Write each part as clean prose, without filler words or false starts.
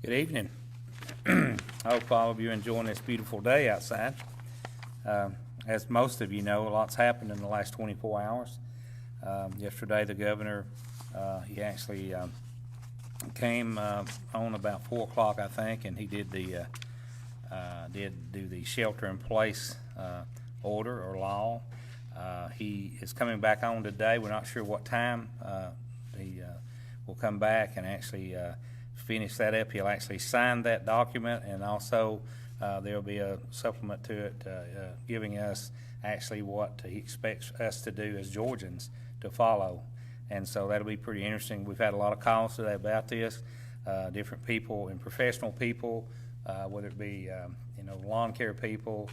Good evening. I hope all of you are enjoying this beautiful day outside. As most of you know, a lot's happened in the last 24 hours. Yesterday, the governor, he actually came on about 4 o'clock, I think, and he did do the shelter-in-place order or law. He is coming back on today. We're not sure what time he will come back and actually finish that up. He'll actually sign that document, and also there'll be a supplement to it giving us actually what he expects us to do as Georgians to follow. And so that'll be pretty interesting. We've had a lot of calls today about this, different people and professional people, whether it be lawn care people,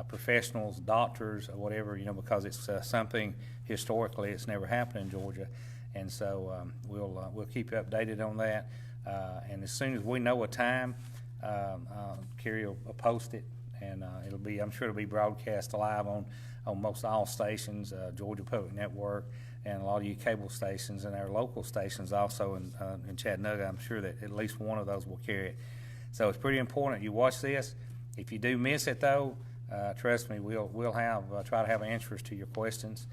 professionals, doctors, or whatever, because it's something historically it's never happened in Georgia. And so we'll keep you updated on that. And as soon as we know a time, Kerry will post it, and I'm sure it'll be broadcast live on most all stations, Georgia Public Network, and a lot of you cable stations, and our local stations also in Chattanooga. I'm sure that at least one of those will carry it. So it's pretty important you watch this. If you do miss it, though, trust me, we'll try to have answers to your questions.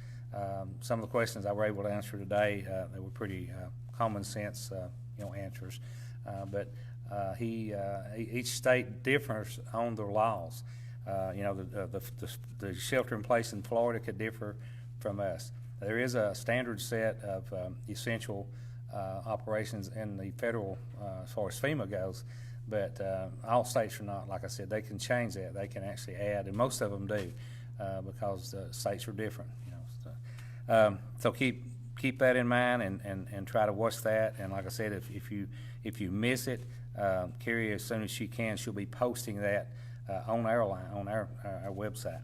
Some of the questions I were able to answer today, they were pretty common sense answers, but each state differs on their laws. The shelter in place in Florida could differ from us. There is a standard set of essential operations in the federal as far as FEMA goes, but all states are not. Like I said, they can change that. They can actually add, and most of them do, because the states are different. So keep that in mind and try to watch that. And like I said, if you miss it, Kerry, as soon as she can, she'll be posting that on our website.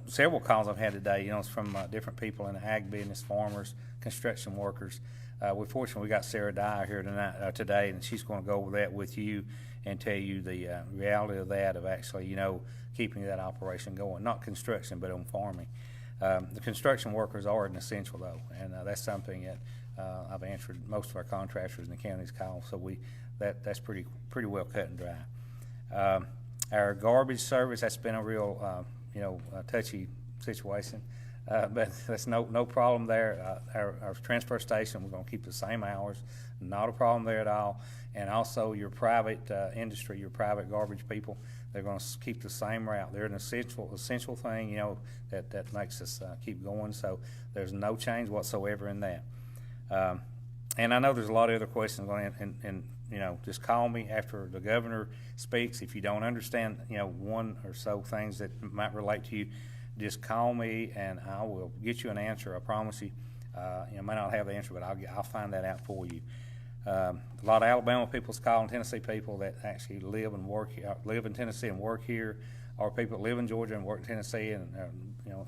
Several calls I've had today, it's from different people in the ag business, farmers, construction workers. We're fortunate we got Sarah Dyer here today, and she's going to go over that with you and tell you the reality of that, of actually, keeping that operation going. Not construction, but on farming. The construction workers are an essential, though, and that's something that I've answered most of our contractors in the county's call, so that's pretty well cut and dry. Our garbage service, that's been a real touchy situation, but there's no problem there. Our transfer station, we're going to keep the same hours, not a problem there at all. And also your private industry, your private garbage people, they're going to keep the same route. They're an essential thing, that makes us keep going. So there's no change whatsoever in that. And I know there's a lot of other questions going and just call me after the governor speaks. If you don't understand, one or so things that might relate to you, just call me and I will get you an answer. I promise you. I may not have the answer, but I'll find that out for you. A lot of Alabama people's calling, Tennessee people that actually live in Tennessee and work here, or people that live in Georgia and work in Tennessee and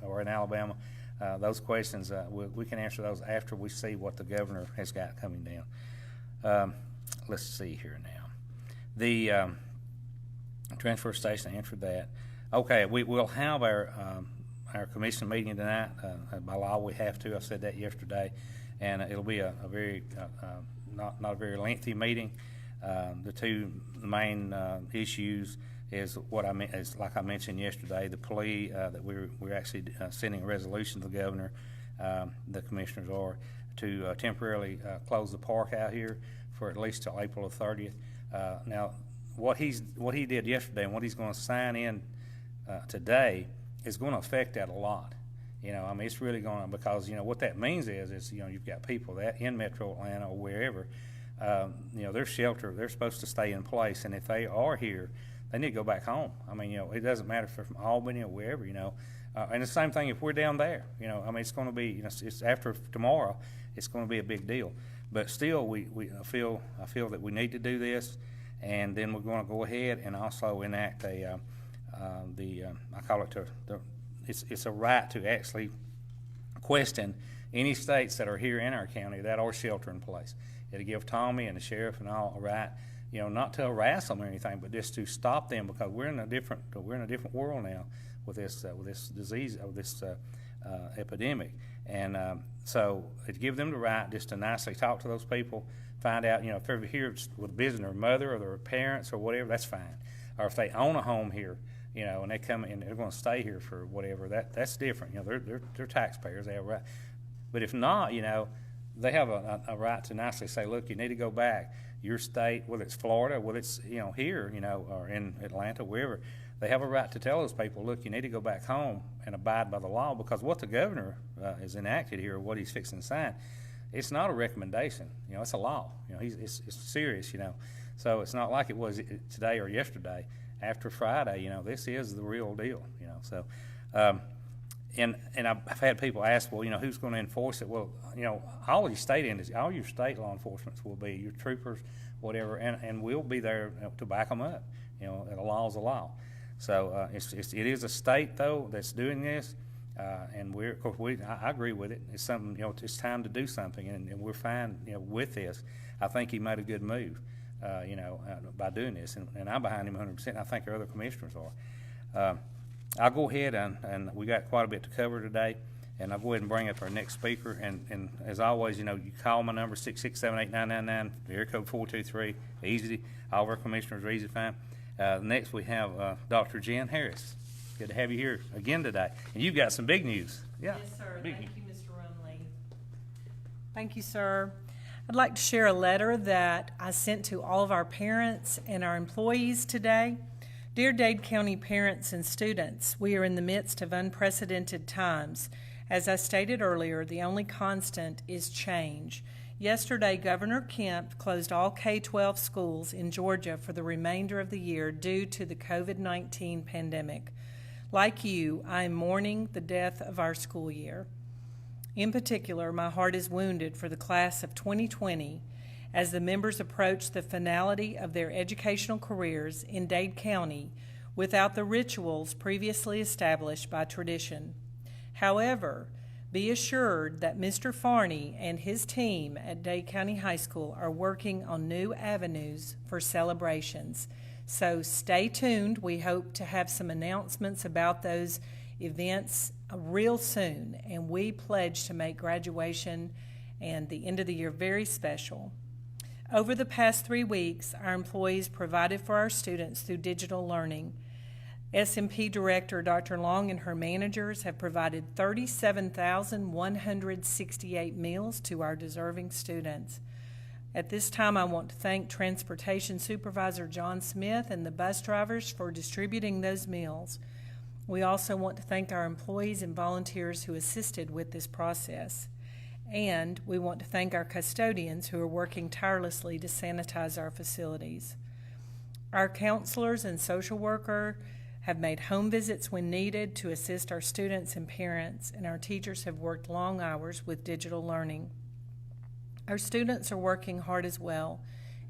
or in Alabama. Those questions we can answer those after we see what the governor has got coming down. Let's see here now. The transfer station, I answered that. Okay, we'll have our commission meeting tonight. By law, we have to. I said that yesterday, and it'll be a very not a very lengthy meeting. The two main issues is what is like I mentioned yesterday, the plea that we're actually sending a resolution to the governor. The commissioners are to temporarily close the park out here for at least till April the 30th. Now, what he did yesterday and what he's going to sign in today is going to affect that a lot. It's really going to, because what that means is you've got people that in Metro Atlanta or wherever, their shelter, they're supposed to stay in place, and if they are here, they need to go back home. It doesn't matter if they're from Albany or wherever, and the same thing if we're down there. It's going to be, it's after tomorrow, it's going to be a big deal. But still, I feel that we need to do this, and then we're going to go ahead and also enact I call it it's a right to actually question any states that are here in our county that are shelter in place. It'll give Tommy and the sheriff and all a right, not to harass them or anything, but just to stop them, because we're in a different world now with this disease, this epidemic, and so it give them the right just to nicely talk to those people, find out, if they're here with visiting their mother or their parents or whatever, that's fine. Or if they own a home here, and they come and they're going to stay here for whatever, that's different. They're taxpayers, they have a right. But if not, they have a right to nicely say, look, you need to go back. Your state, whether it's Florida, whether it's here, or in Atlanta, wherever, they have a right to tell those people, look, you need to go back home and abide by the law, because what the governor has enacted here, what he's fixing to sign, it's not a recommendation. It's a law. It's serious. So it's not like it was today or yesterday. After Friday, this is the real deal. So. And I've had people ask, well, who's going to enforce it? Well, all your state law enforcement will be your troopers, whatever, and we'll be there to back them up. The law is a law. So it is a state though that's doing this, and I agree with it. It's something, it's time to do something, and we're fine, with this. I think he made a good move, by doing this, and I'm behind him 100%. And I think our other commissioners are. I'll go ahead and we got quite a bit to cover today, and I'll go ahead and bring up our next speaker. And as always, you call my number 6678999, area code 423. Easy. All of our commissioners are easy to find. Next we have Dr. Jen Harris. Good to have you here again today. And you've got some big news. Yeah. Yes, sir. Thank you, Mr. Rumley. Thank you, sir. I'd like to share a letter that I sent to all of our parents and our employees today. Dear Dade County parents and students, we are in the midst of unprecedented times. As I stated earlier, the only constant is change. Yesterday, Governor Kemp closed all K-12 schools in Georgia for the remainder of the year due to the COVID-19 pandemic. Like you, I am mourning the death of our school year. In particular, my heart is wounded for the class of 2020 as the members approach the finality of their educational careers in Dade County without the rituals previously established by tradition. However, be assured that Mr. Farney and his team at Dade County High School are working on new avenues for celebrations. So stay tuned. We hope to have some announcements about those events real soon, and we pledge to make graduation and the end of the year very special. Over the past 3 weeks, our employees provided for our students through digital learning. SMP Director Dr. Long and her managers have provided 37,168 meals to our deserving students. At this time, I want to thank Transportation Supervisor John Smith and the bus drivers for distributing those meals. We also want to thank our employees and volunteers who assisted with this process. And we want to thank our custodians who are working tirelessly to sanitize our facilities. Our counselors and social worker have made home visits when needed to assist our students and parents, and our teachers have worked long hours with digital learning. Our students are working hard as well,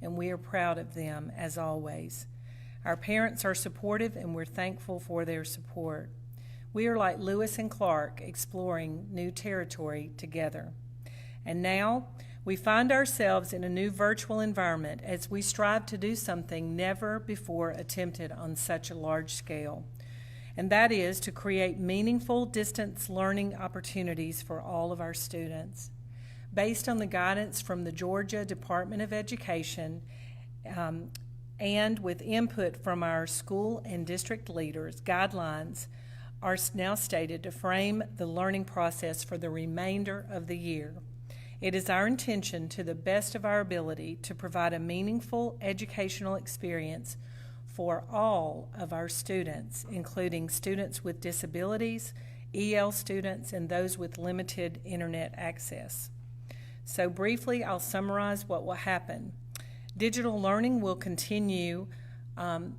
and we are proud of them as always. Our parents are supportive, and we're thankful for their support. We are like Lewis and Clark, exploring new territory together. And now, we find ourselves in a new virtual environment as we strive to do something never before attempted on such a large scale, and that is to create meaningful distance learning opportunities for all of our students. Based on the guidance from the Georgia Department of Education and with input from our school and district leaders, guidelines are now stated to frame the learning process for the remainder of the year. It is our intention, to the best of our ability, to provide a meaningful educational experience for all of our students, including students with disabilities, EL students, and those with limited internet access. So briefly, I'll summarize what will happen. Digital learning will continue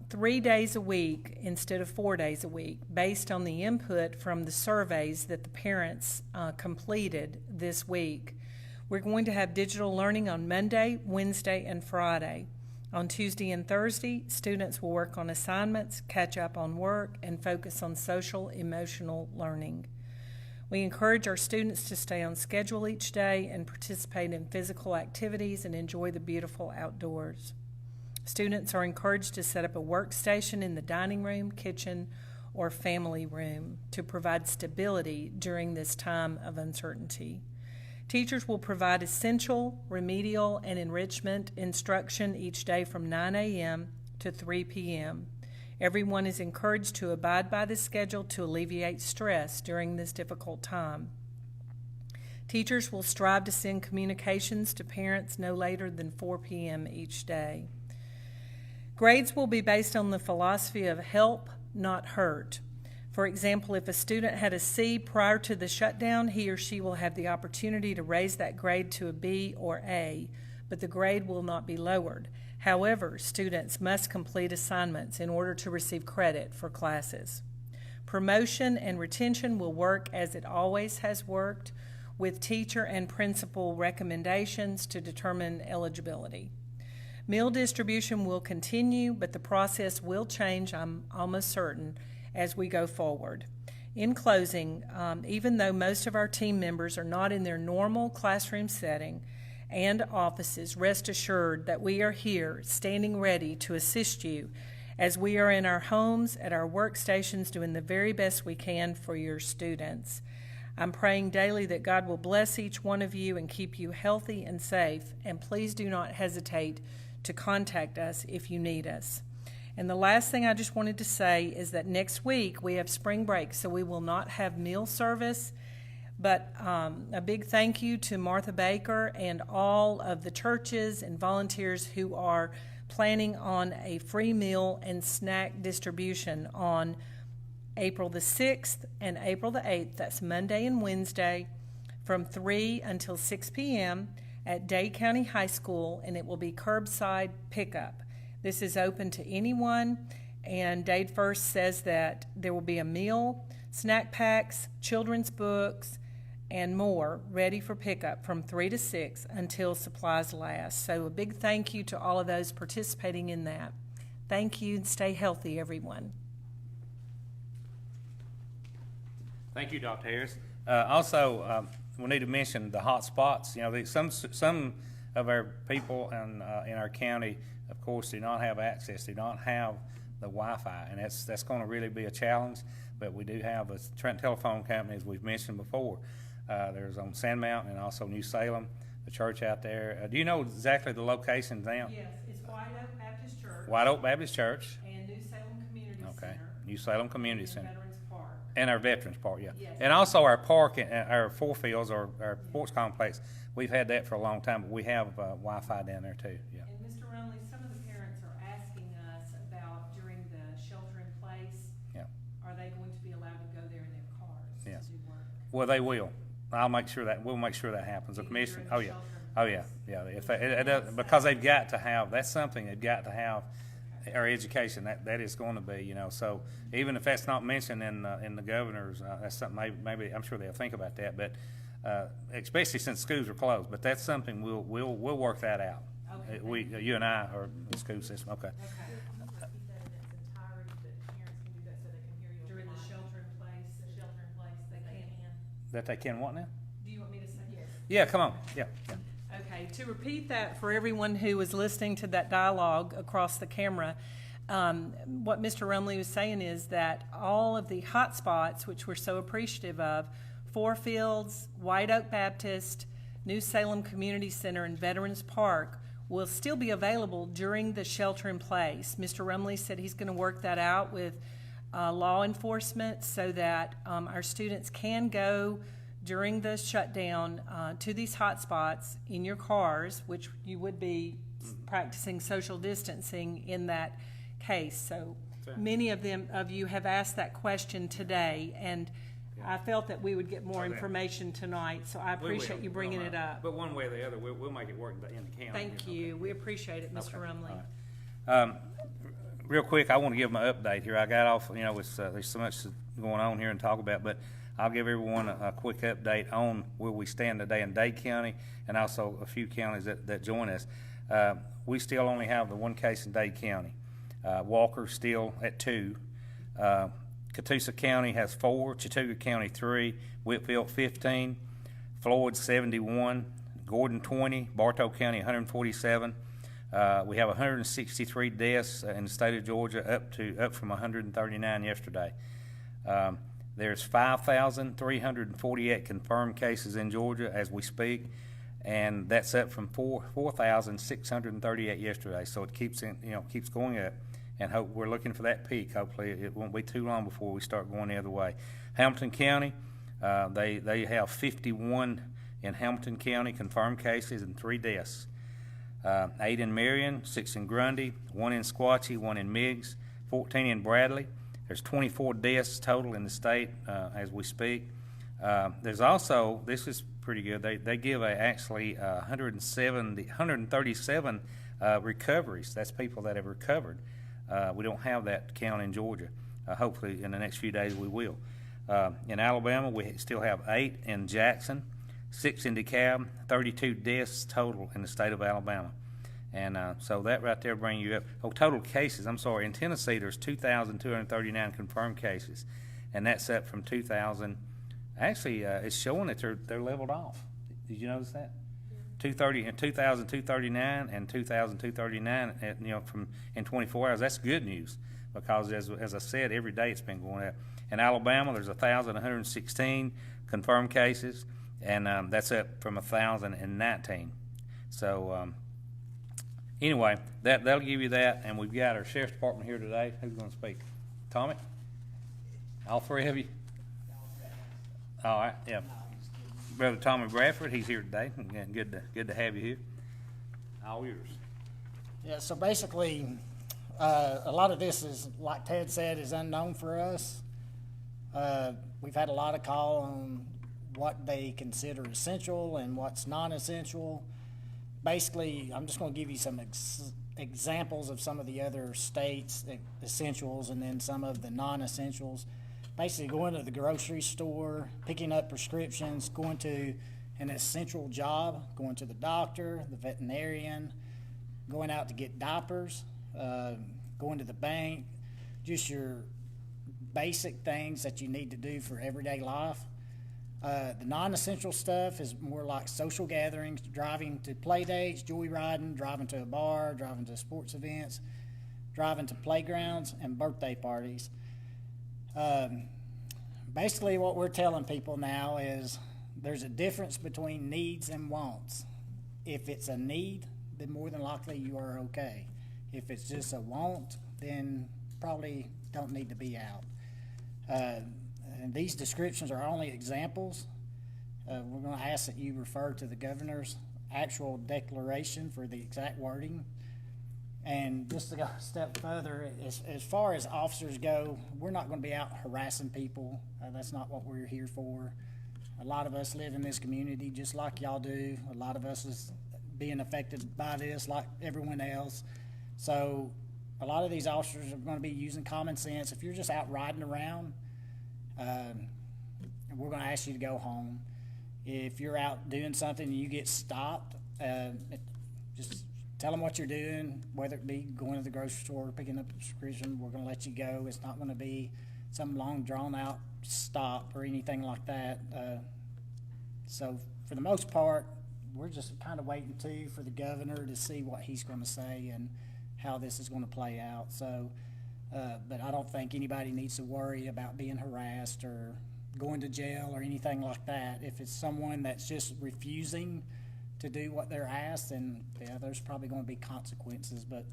3 days a week instead of 4 days a week, based on the input from the surveys that the parents completed this week. We're going to have digital learning on Monday, Wednesday, and Friday. On Tuesday and Thursday, students will work on assignments, catch up on work, and focus on social emotional learning. We encourage our students to stay on schedule each day and participate in physical activities and enjoy the beautiful outdoors. Students are encouraged to set up a workstation in the dining room, kitchen, or family room to provide stability during this time of uncertainty. Teachers will provide essential, remedial, and enrichment instruction each day from 9 a.m. to 3 p.m. Everyone is encouraged to abide by this schedule to alleviate stress during this difficult time. Teachers will strive to send communications to parents no later than 4 p.m. each day. Grades will be based on the philosophy of help, not hurt. For example, if a student had a C prior to the shutdown, he or she will have the opportunity to raise that grade to a B or A, but the grade will not be lowered. However, students must complete assignments in order to receive credit for classes. Promotion and retention will work as it always has worked, with teacher and principal recommendations to determine eligibility. Meal distribution will continue, but the process will change, I'm almost certain, as we go forward. In closing, even though most of our team members are not in their normal classroom setting and offices, rest assured that we are here standing ready to assist you as we are in our homes, at our workstations, doing the very best we can for your students. I'm praying daily that God will bless each one of you and keep you healthy and safe, and please do not hesitate to contact us if you need us. And the last thing I just wanted to say is that next week we have spring break, so we will not have meal service. But a big thank you to Martha Baker and all of the churches and volunteers who are planning on a free meal and snack distribution on April the 6th and April the 8th. That's Monday and Wednesday from 3 until 6 p.m. at Dade County High School, and it will be curbside pickup. This is open to anyone, and Dade First says that there will be a meal, snack packs, children's books, and more ready for pickup from 3 to 6 until supplies last. So a big thank you to all of those participating in that. Thank you, and stay healthy, everyone. Thank you, Dr. Harris. Also, we need to mention the hot spots. You know, some of our people in our county, of course, do not have access, do not have the Wi-Fi, and that's going to really be a challenge. But we do have a Trent Telephone Company, as we've mentioned before. There's on Sandmountain and also New Salem, the church out there. Do you know exactly the locations now? Yes, it's White Oak Baptist Church. White Oak Baptist Church. And New Salem Community Center. New Salem Community Center. Veterans Park. And our Veterans Park, yeah. Yes. And also our park, our four fields, or our sports complex. We've had that for a long time, but we have Wi-Fi down there too, yeah. And Mr. Rumley, some of the parents are asking us about during the shelter in place. Yeah. Are they going to be allowed to go there in their cars Yeah. to do work? Well, they will. We'll make sure that happens. The commission, During the oh yeah. If because they've got to have, that's something they've got to have. Our education, that is going to be, you know. So even if that's not mentioned in the governor's, that's something maybe I'm sure they'll think about that. But especially since schools are closed, but that's something we'll work that out. Okay. You and I are the school system. Okay. During the shelter in place, they can. That they can what now? Do you want me to say yes? Yeah. Come on. Yeah. Okay, to repeat that for everyone who was listening to that dialogue across the camera, what Mr. Rumley was saying is that all of the hot spots, which we're so appreciative of, Four Fields, White Oak Baptist, New Salem Community Center, and Veterans Park, will still be available during the shelter in place. Mr. Rumley said he's going to work that out with law enforcement so that our students can go during the shutdown to these hot spots in your cars, which you would be practicing social distancing in that case. So many of you have asked that question today, and I felt that we would get more information tonight, so I appreciate you bringing it up. But one way or the other, we'll make it work in the county. Thank you. We appreciate it, Mr. Rumley. Right. Real quick, I want to give my update here. I got off, there's so much going on here and talk about, but I'll give everyone a quick update on where we stand today in Dade County and also a few counties that join us. We still only have the one case in Dade County. Walker's still at 2. Catoosa County has 4, Chattooga County 3, Whitfield 15, Floyd 71, Gordon 20, Bartow County 147. We have 163 deaths in the state of Georgia, up from 139 yesterday. There's 5,348 confirmed cases in Georgia as we speak, and that's up from 4,638 yesterday. So it keeps keeps going up, and we're looking for that peak. Hopefully, it won't be too long before we start going the other way. Hamilton County, they have 51 in Hamilton County confirmed cases and 3 deaths. 8 in Marion, 6 in Grundy, 1 in Squatchy, 1 in Meigs, 14 in Bradley. There's 24 deaths total in the state as we speak. There's also, this is pretty good, they give actually 137 recoveries. That's people that have recovered. We don't have that count in Georgia. Hopefully in the next few days we will. In Alabama, we still have 8 in Jackson, 6 in DeKalb, 32 deaths total in the state of Alabama. And so that right there bring you up. Oh, total cases, I'm sorry. In Tennessee, there's 2,239 confirmed cases, and that's up from 2,000. Actually, it's showing that they're leveled off. Did you notice that? Yeah. 2,239 and 2,239, from in 24 hours. That's good news because, as I said, every day it's been going up. In Alabama, there's 1,116 confirmed cases, and that's up from 1,019. So anyway, that'll give you that, and we've got our sheriff's department here today. Who's going to speak? Tommy? All 3 of you? All right, yeah. Brother Tommy Bradford, he's here today. Good to have you here. All yours. Yeah, so basically, a lot of this is, like Ted said, is unknown for us. We've had a lot of call on what they consider essential and what's non-essential. Basically, I'm just going to give you some examples of some of the other states' essentials and then some of the non-essentials. Basically, going to the grocery store, picking up prescriptions, going to an essential job, going to the doctor, the veterinarian, going out to get diapers, going to the bank, just your basic things that you need to do for everyday life. The non-essential stuff is more like social gatherings, driving to play dates, joyriding, driving to a bar, driving to sports events, driving to playgrounds, and birthday parties. Basically, what we're telling people now is there's a difference between needs and wants. If it's a need, then more than likely you are okay. If it's just a want, then probably don't need to be out. And these descriptions are only examples. We're going to ask that you refer to the governor's actual declaration for the exact wording. And just to go a step further, as far as officers go, we're not going to be out harassing people. That's not what we're here for. A lot of us live in this community just like y'all do. A lot of us is being affected by this like everyone else. So a lot of these officers are going to be using common sense. If you're just out riding around, we're going to ask you to go home. If you're out doing something and you get stopped, just tell them what you're doing, whether it be going to the grocery store, picking up a prescription. We're going to let you go. It's not going to be some long, drawn-out stop or anything like that. So for the most part, we're just kind of waiting, too, for the governor to see what he's going to say and how this is going to play out. So, but I don't think anybody needs to worry about being harassed or going to jail or anything like that. If it's someone that's just refusing to do what they're asked, then yeah, there's probably going to be consequences. But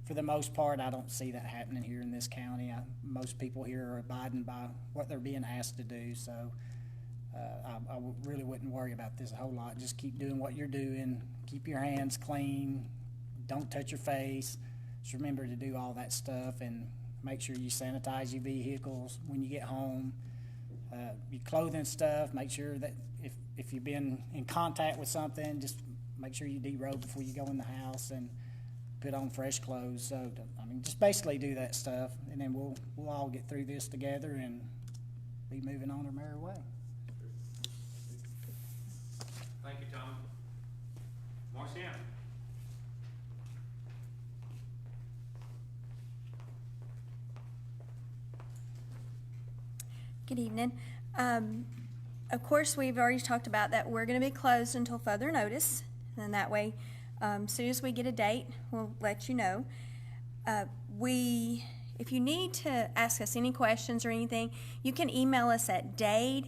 for the most part, I don't see that happening here in this county. Most people here are abiding by what they're being asked to do. So I really wouldn't worry about this a whole lot. Just keep doing what you're doing. Keep your hands clean. Don't touch your face. Just remember to do all that stuff and make sure you sanitize your vehicles when you get home. Your clothing stuff, make sure that if you've been in contact with something, just make sure you derobe before you go in the house and put on fresh clothes. So, I mean, just basically do that stuff, and then we'll all get through this together and be moving on our merry way. Thank you, Tom. Marciana. Good evening. Of course, we've already talked about that we're going to be closed until further notice, and that way, as soon as we get a date, we'll let you know. If you need to ask us any questions or anything, you can email us at Dade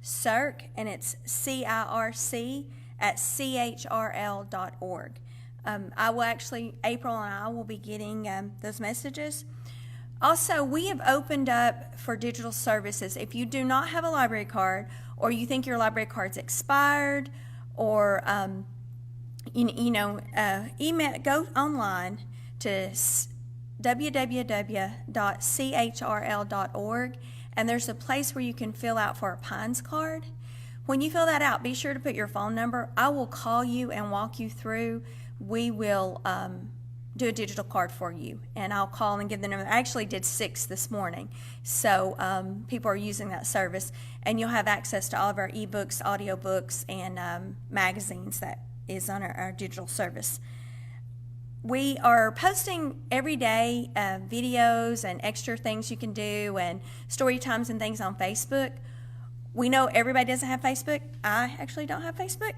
Circ, and it's CIRC at CHRL.org. I will actually, April and I will be getting those messages. Also, we have opened up for digital services. If you do not have a library card, or you think your library card's expired, or email, go online to www.chrl.org, and there's a place where you can fill out for a Pines card. When you fill that out, be sure to put your phone number. I will call you and walk you through. We will do a digital card for you, and I'll call and give the number. I actually did 6 this morning, so people are using that service, and you'll have access to all of our ebooks, audiobooks, and magazines that is on our digital service. We are posting every day videos and extra things you can do and story times and things on Facebook. We know everybody doesn't have Facebook. I actually don't have Facebook.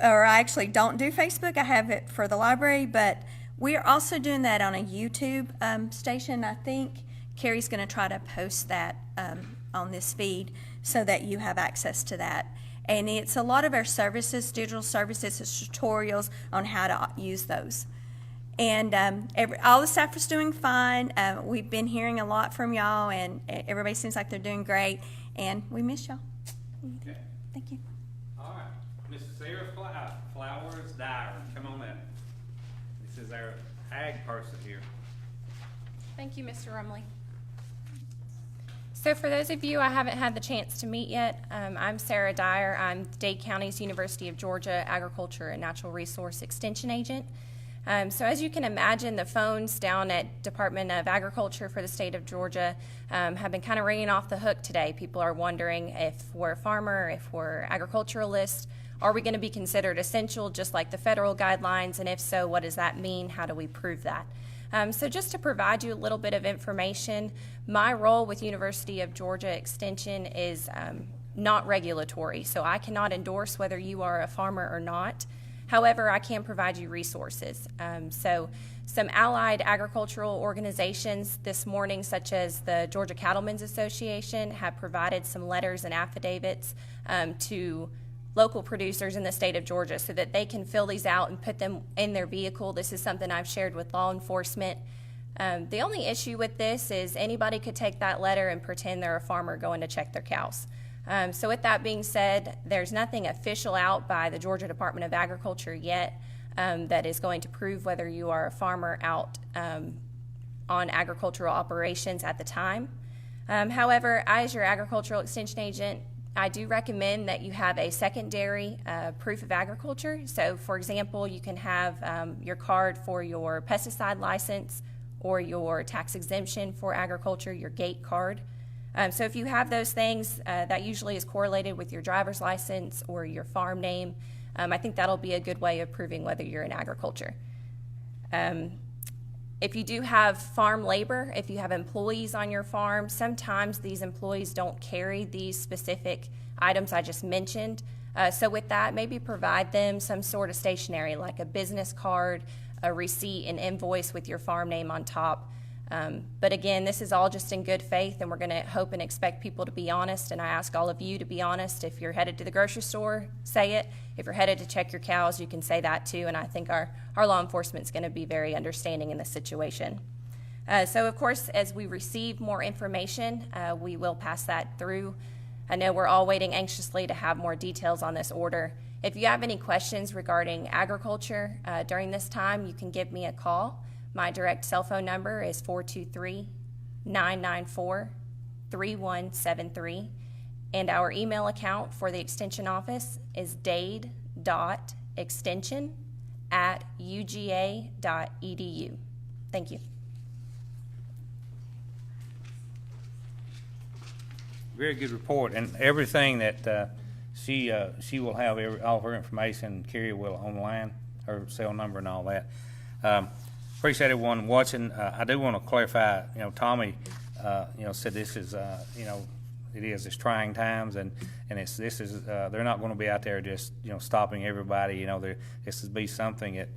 Or I actually don't do Facebook. I have it for the library, but we are also doing that on a YouTube station. I think Carrie's going to try to post that on this feed so that you have access to that. And it's a lot of our services, digital services, it's tutorials on how to use those. And all the staff is doing fine. We've been hearing a lot from y'all, and everybody seems like they're doing great. And we miss y'all. Okay. Thank you. All right. Miss Sarah Flowers Dyer, come on in. This is our ag person here. Thank you, Mr. Rumley. So for those of you I haven't had the chance to meet yet, I'm Sarah Dyer. I'm Dade County's University of Georgia Agriculture and Natural Resource Extension Agent. So as you can imagine, the phones down at Department of Agriculture for the state of Georgia have been kind of ringing off the hook today. People are wondering if we're a farmer, if we're agriculturalists, are we going to be considered essential just like the federal guidelines, and if so, what does that mean? How do we prove that? So just to provide you a little bit of information, my role with University of Georgia Extension is not regulatory, so I cannot endorse whether you are a farmer or not. However, I can provide you resources. So some allied agricultural organizations this morning, such as the Georgia Cattlemen's Association, have provided some letters and affidavits to local producers in the state of Georgia so that they can fill these out and put them in their vehicle. This is something I've shared with law enforcement. The only issue with this is anybody could take that letter and pretend they're a farmer going to check their cows. So with that being said, there's nothing official out by the Georgia Department of Agriculture yet that is going to prove whether you are a farmer out on agricultural operations at the time. However, I, as your agricultural extension agent, I do recommend that you have a secondary proof of agriculture. So, for example, you can have your card for your pesticide license or your tax exemption for agriculture, your GATE card. So if you have those things, that usually is correlated with your driver's license or your farm name. I think that'll be a good way of proving whether you're in agriculture. If you do have farm labor, if you have employees on your farm, sometimes these employees don't carry these specific items I just mentioned. So with that, maybe provide them some sort of stationery like a business card, a receipt, an invoice with your farm name on top. But again, this is all just in good faith, and we're going to hope and expect people to be honest, and I ask all of you to be honest. If you're headed to the grocery store, say it. If you're headed to check your cows, you can say that too, and I think our law enforcement is going to be very understanding in this situation. So of course, as we receive more information, we will pass that through. I know we're all waiting anxiously to have more details on this order. If you have any questions regarding agriculture during this time, you can give me a call. My direct cell phone number is 423-994-3173, and our email account for the Extension Office is dade.extension@uga.edu. Thank you. Very good report, and everything that she will have all of her information. Carrie will online, her cell number and all that. Appreciate everyone watching. I do want to clarify. Tommy, said this is it's trying times, and they're not going to be out there just stopping everybody. This would be something that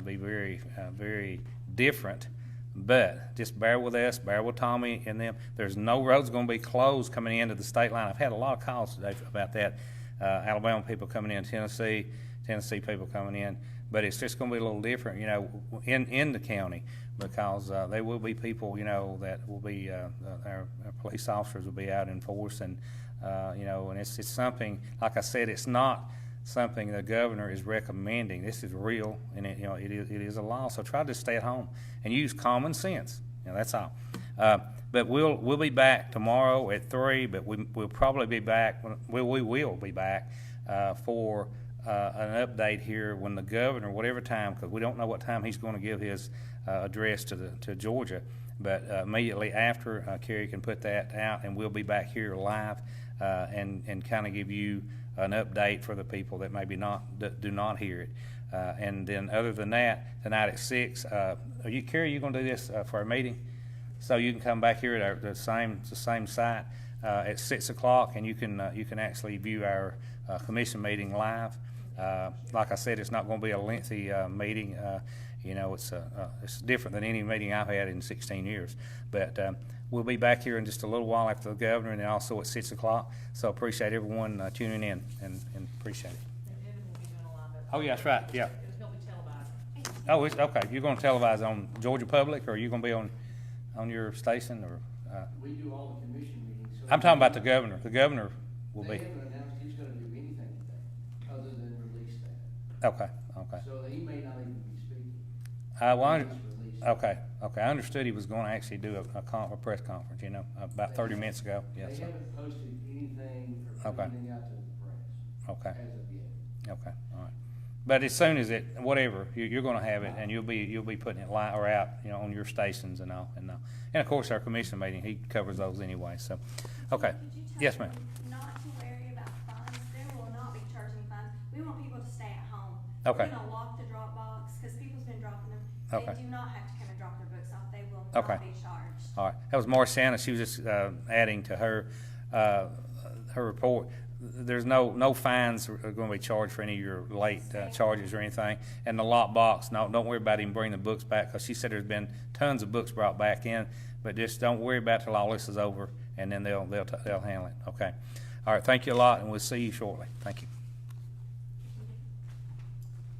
be very very different But just bear with us, bear with Tommy and them. There's no roads going to be closed coming into the state line. I've had a lot of calls today about that. Alabama people coming in, Tennessee people coming in. But it's just going to be a little different, you know, in the county, because there will be people, you know, that will be, our police officers will be out in force, and, you know, and it's something, like I said, it's not something the governor is recommending. This is real, and it, you know, it is a law. So try to stay at home and use common sense. You know, that's all. But we'll be back tomorrow at 3. But we'll probably be back. We will be back for an update here when the governor, whatever time, because we don't know what time he's going to give his address to Georgia. But immediately after, Kerry can put that out, and we'll be back here live and kind of give you an update for the people that maybe do not hear it. And then other than that, tonight at 6, Kerry, you going to do this for our meeting? So you can come back here at the same site at 6 o'clock, and you can actually view our commission meeting live. Like I said, it's not going to be a lengthy meeting. You know, it's different than any meeting I've had in 16 years. But we'll be back here in just a little while after the governor, and then also at 6 o'clock. So appreciate everyone tuning in, and appreciate it. And Evan will be doing a live update. Oh, yeah, that's right. Yeah. He'll be televising. Oh, it's okay. You're going to televise on Georgia Public, or are you going to be on your station, or? We do all the commission meetings. So I'm talking about the governor. The governor will They be. haven't announced he's gonna do anything today, other than release that. Okay. So he may not even be speaking. Well, He just released it. okay. I understood he was going to actually do a press conference, you know, about 30 minutes ago. Yeah. They So, haven't posted anything or Okay. put anything out to the press okay. as of yet. Okay. All right. But as soon as whatever, you're going to have it, and you'll be putting it live or out, you know, on your stations and all, and of course our commission meeting, he covers those anyway. So, okay. Could you tell Yes, ma'am. them not to worry about fines? There will not be charging fines. We want people to stay at home. Okay. We're gonna lock the drop box, because people's been dropping them. Okay. They do not have to come and drop their books off. They will Okay. not be charged. All right. That was Marciana. She was just adding to her report. There's no fines are going to be charged for any of your late charges or anything. And the lock box, no, don't worry about even bringing the books back, because she said there's been tons of books brought back in. But just don't worry about it till all this is over, and then they'll handle it. Okay. All right. Thank you a lot, and we'll see you shortly. Thank you.